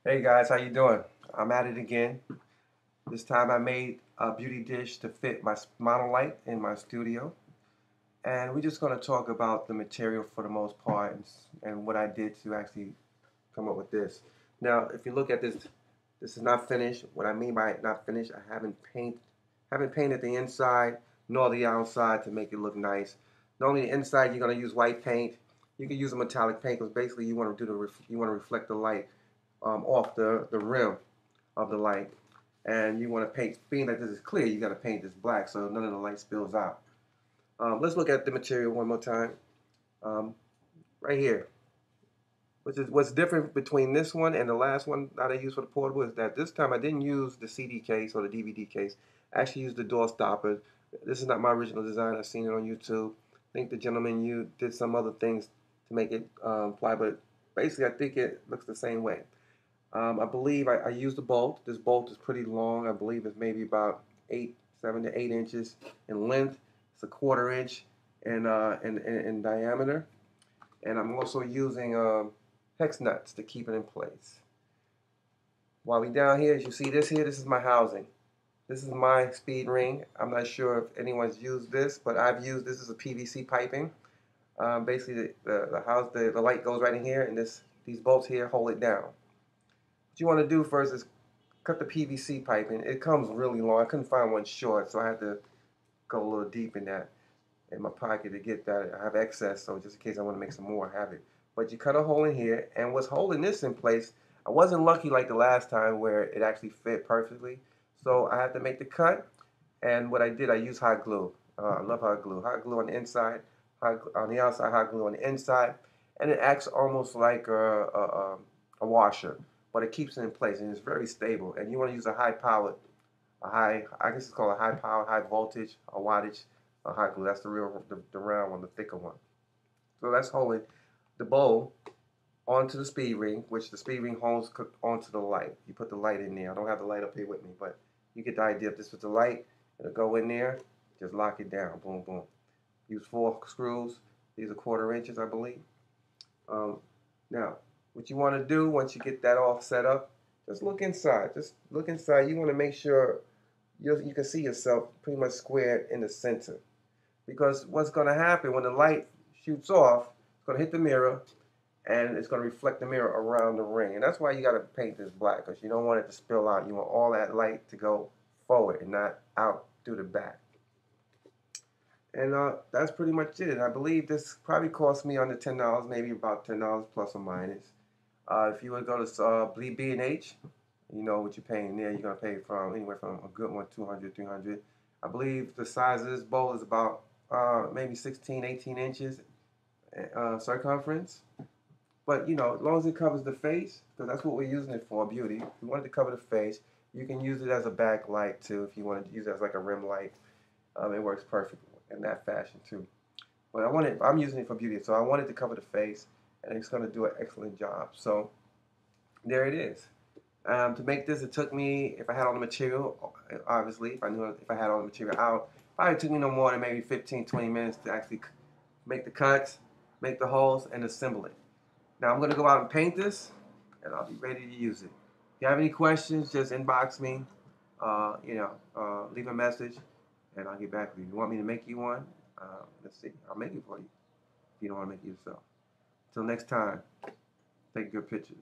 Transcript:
Hey guys, how you doing? I'm at it again. This time I made a beauty dish to fit my monolight in my studio. And we're just going to talk about the material for the most part and what I did to actually come up with this. Now, if you look at this, this is not finished. What I mean by not finished, I haven't painted the inside nor the outside to make it look nice. Normally the inside you're going to use white paint. You can use a metallic paint because basically you want to you want to reflect the light off the rim of the light. And you want to paint, being that this is clear, you got to paint this black so none of the light spills out. Let's look at the material one more time. Um, right here. What's different between this one and the last one that I used for the portable is that this time I didn't use the CD case or the DVD case. I actually used the door stopper. This is not my original design. I've seen it on YouTube. I think the gentleman you did some other things to make it fly, but basically I think it looks the same way. I believe I used a bolt. This bolt is pretty long. I believe it's maybe about 7 to 8 inches in length. It's a 1/4 inch in diameter. And I'm also using hex nuts to keep it in place. While we down here, as you see this here, this is my housing. This is my speed ring. I'm not sure if anyone's used this, but I've used this as a PVC piping. Basically, the light goes right in here, and these bolts here hold it down. What you want to do first is cut the PVC piping. It comes really long. I couldn't find one short, so I had to go a little deep in my pocket to get that. I have excess, so just in case I want to make some more, I have it. But you cut a hole in here, and what's holding this in place, I wasn't lucky like the last time where it actually fit perfectly. So I had to make the cut, and what I did, I used hot glue. I love hot glue. Hot glue on the inside, on the outside, hot glue on the inside, and it acts almost like a washer, but it keeps it in place, and it's very stable. And you want to use I guess it's called a high power, high voltage, a wattage, a hot glue. That's the round one, the thicker one. So that's holding the bowl onto the speed ring, which the speed ring holds onto the light. You put the light in there. I don't have the light up here with me, but you get the idea. If this was the light, it'll go in there, just lock it down. Boom, boom. Use 4 screws. These are 1/4 inches, I believe. Now, what you want to do once you get that all set up, just look inside. Just look inside. You want to make sure you can see yourself pretty much squared in the center. Because what's going to happen when the light shoots off, it's going to hit the mirror, and it's going to reflect the mirror around the ring. And that's why you got to paint this black, because you don't want it to spill out. You want all that light to go forward and not out through the back. And that's pretty much it. I believe this probably cost me under $10, maybe about $10 plus or minus. If you would go to B&H, you know what you're paying there. You're going to pay from anywhere from a good one, 200, 300. I believe the size of this bowl is about maybe 16, 18 inches circumference. But, you know, as long as it covers the face, because that's what we're using it for, beauty. If you want it to cover the face, you can use it as a backlight, too, if you want to use it as like a rim light. It works perfect in that fashion, too. But I'm using it for beauty, so I wanted to cover the face, and it's going to do an excellent job. So, there it is. To make this, it took me, if I had all the material, obviously, if I had all the material out, probably took me no more than maybe 15, 20 minutes to actually make the cuts, make the holes, and assemble it. Now I'm going to go out and paint this, and I'll be ready to use it. If you have any questions, just inbox me, leave a message, and I'll get back with you. If you want me to make you one, let's see, I'll make it for you if you don't want to make it yourself. Until next time, take good pictures.